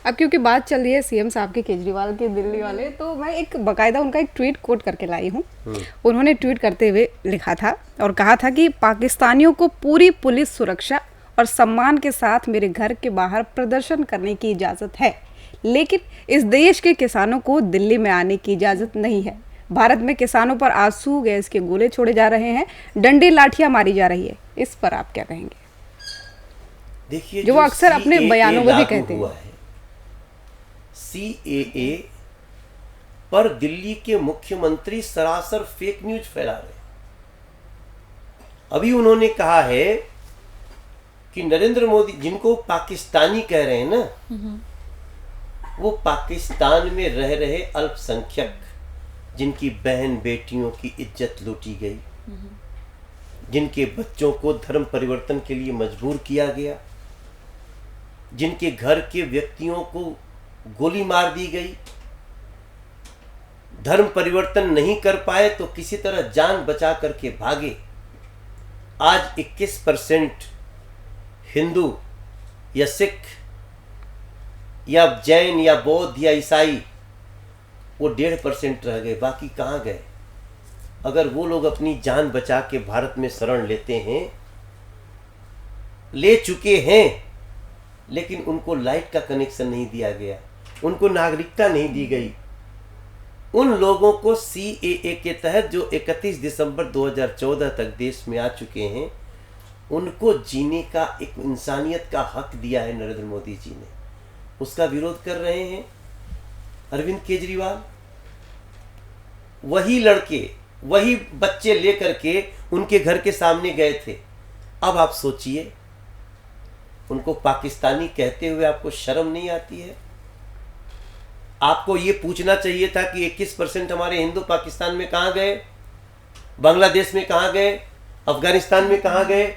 अब क्योंकि बात चल रही है सीएम साहब के, केजरीवाल के, दिल्ली वाले, तो मैं एक बकायदा उनका एक ट्वीट कोट करके लाई हूँ। उन्होंने ट्वीट करते हुए लिखा था और कहा था कि पाकिस्तानियों को पूरी पुलिस सुरक्षा और सम्मान के साथ मेरे घर के बाहर प्रदर्शन करने की इजाज़त है, लेकिन इस देश के किसानों को दिल्ली में आने की इजाज़त नहीं है। भारत में किसानों पर आंसू गैस के गोले छोड़े जा रहे हैं, डंडे लाठियां मारी जा रही है। इस पर आप क्या कहेंगे? देखिए, जो वो अक्सर अपने बयानों में भी कहते हैं। सीएए पर दिल्ली के मुख्यमंत्री सरासर फेक न्यूज फैला रहे हैं। अभी उन्होंने कहा है कि नरेंद्र मोदी, जिनको पाकिस्तानी कह रहे हैं ना, वो पाकिस्तान में रह रहे अल्पसंख्यक, जिनकी बहन बेटियों की इज्जत लूटी गई, जिनके बच्चों को धर्म परिवर्तन के लिए मजबूर किया गया, जिनके घर के व्यक्तियों को गोली मार दी गई, धर्म परिवर्तन नहीं कर पाए तो किसी तरह जान बचा करके भागे। आज 21% हिंदू या सिख या जैन या बौद्ध या ईसाई, वो 1.5% रह गए, बाकी कहाँ गए? अगर वो लोग अपनी जान बचा के भारत में शरण लेते हैं, ले चुके हैं, लेकिन उनको लाइट का कनेक्शन नहीं दिया गया, उनको नागरिकता नहीं दी गई, उन लोगों को सीएए के तहत जो 31 दिसंबर 2014 तक देश में आ चुके हैं, उनको जीने का एक इंसानियत का हक दिया है नरेंद्र मोदी जी ने, उसका विरोध कर रहे हैं अरविंद केजरीवाल। वही लड़के, वही बच्चे लेकर के उनके घर के सामने गए थे। अब आप सोचिए, उनको पाकिस्तानी कहते हुए आपको शर्म नहीं आती है? आपको ये पूछना चाहिए था कि 21% हमारे हिंदू पाकिस्तान में कहाँ गए, बांग्लादेश में कहाँ गए, अफगानिस्तान में कहाँ गए?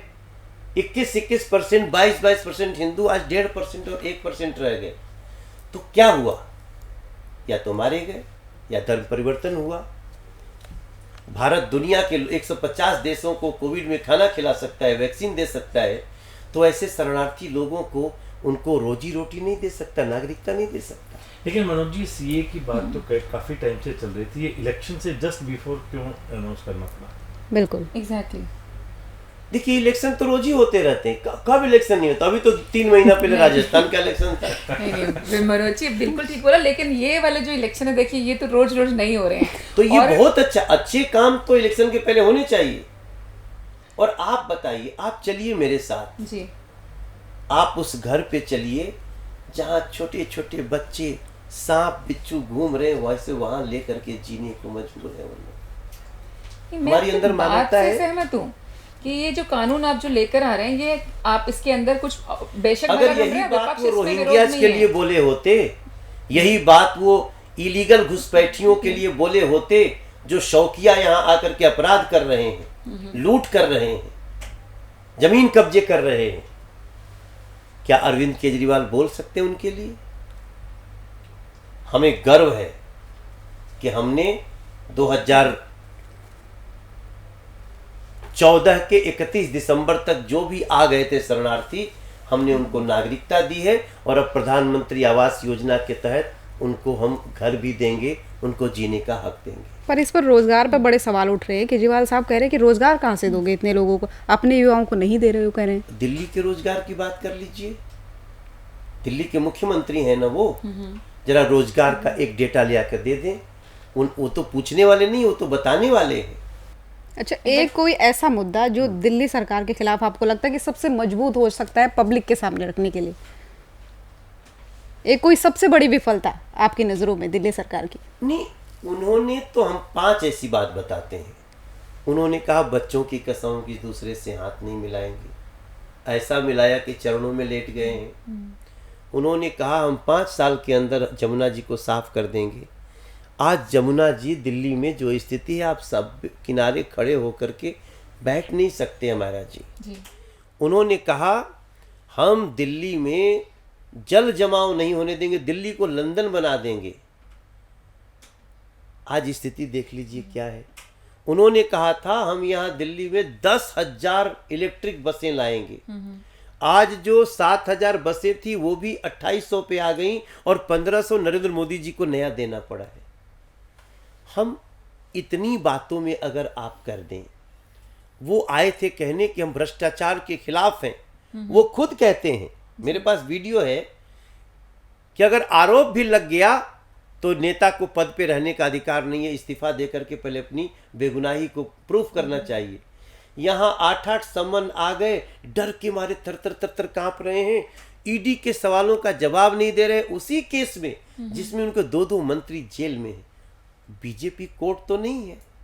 21% 22% हिंदू, आज 1.5% और 1% रह गए। तो क्या हुआ? या तो मारे गए या धर्म परिवर्तन हुआ। भारत दुनिया के 150 देशों को कोविड में खाना खिला सकता है, वैक्सीन दे सकता है, तो ऐसे शरणार्थी लोगों को, उनको रोजी रोटी नहीं दे सकता, नागरिकता नहीं दे सकता। लेकिन मनोज जी, सीए की बात तो काफी टाइम से चल रही थी, ये इलेक्शन से जस्ट बिफोर क्यों अनाउंस करना पड़ा? बिल्कुल, एग्जैक्टली। देखिए, इलेक्शन तो रोज ही होते रहते हैं, कब इलेक्शन नहीं होता? अभी तो 3 महीना पहले राजस्थान का इलेक्शन था। नहीं, मनोज जी बिल्कुल ठीक बोला, लेकिन ये वाले जो इलेक्शन है, देखिए ये तो रोज रोज नहीं हो रहे हैं। तो ये बहुत अच्छा, अच्छे काम तो इलेक्शन के पहले होने चाहिए। और आप बताइए, आप चलिए मेरे साथ जी, आप उस घर पे चलिए जहाँ छोटे छोटे बच्चे सांप बिच्छू घूम रहे हैं, वैसे वहां लेकर के जीने को मजबूर है उन लोग। हमारी अंदर मानवता है। सहमत हूँ कि ये जो कानून आप जो लेकर आ रहे हैं, ये आप इसके अंदर कुछ बेशक, अगर यही बात वो रोहिंग्यास के लिए बोले होते, यही बात वो इलीगल घुसपैठियों के लिए बोले होते, जो शौकिया यहाँ आकर के अपराध कर रहे हैं, लूट कर रहे हैं, जमीन कब्जे कर रहे हैं, क्या अरविंद केजरीवाल बोल सकते हैं उनके लिए? हमें गर्व है कि हमने 2014 के 31 दिसंबर तक जो भी आ गए थे शरणार्थी, हमने उनको नागरिकता दी है, और अब प्रधानमंत्री आवास योजना के तहत उनको हम घर भी देंगे, उनको जीने का हक देंगे। पर इस पर रोजगार पर बड़े सवाल उठ रहे हैं। केजरीवाल साहब कह रहे हैं कि रोजगार कहाँ से दोगे इतने लोगों को, अपने युवाओं को नहीं दे रहे हो, कह रहे हैं। दिल्ली के रोजगार की बात कर लीजिए, दिल्ली के मुख्यमंत्री हैं ना वो, जरा रोजगार का एक डेटा ले आकर दे दें। वो तो पूछने वाले नहीं, वो तो बताने वाले हैं। अच्छा, एक कोई ऐसा मुद्दा जो दिल्ली सरकार के खिलाफ आपको लगता है कि सबसे मजबूत हो सकता है पब्लिक के सामने रखने के लिए, एक कोई सबसे बड़ी विफलता आपकी नजरों में दिल्ली सरकार की? नहीं, उन्होंने तो, हम 5 ऐसी बात बताते हैं। उन्होंने कहा बच्चों की कसम की दूसरे से हाथ नहीं मिलाएंगे, ऐसा मिलाया कि चरणों में लेट गए हैं। उन्होंने कहा हम 5 साल के अंदर जमुना जी को साफ कर देंगे। आज जमुना जी दिल्ली में जो स्थिति है, आप सब किनारे खड़े होकर के बैठ नहीं सकते हमारा जी। उन्होंने कहा हम दिल्ली में जल जमाव नहीं होने देंगे, दिल्ली को लंदन बना देंगे। आज स्थिति देख लीजिए क्या है। उन्होंने कहा था हम यहाँ दिल्ली में 10,000 इलेक्ट्रिक बसें लाएंगे। आज जो 7,000 बसें थी वो भी 2,800 पे आ गई और 1,500 नरेंद्र मोदी जी को नया देना पड़ा है। हम इतनी बातों में अगर आप कर दें, वो आए थे कहने कि हम भ्रष्टाचार के खिलाफ हैं, वो खुद कहते हैं, मेरे पास वीडियो है, कि अगर आरोप भी लग गया तो नेता को पद पे रहने का अधिकार नहीं है, इस्तीफा दे करके पहले अपनी बेगुनाही को प्रूफ करना चाहिए। यहाँ 8-8 समन आ गए, डर के मारे थर कांप रहे हैं, ईडी के सवालों का जवाब नहीं दे रहे, उसी केस में जिसमें उनके 2-2 मंत्री जेल में है। बीजेपी कोर्ट तो नहीं है,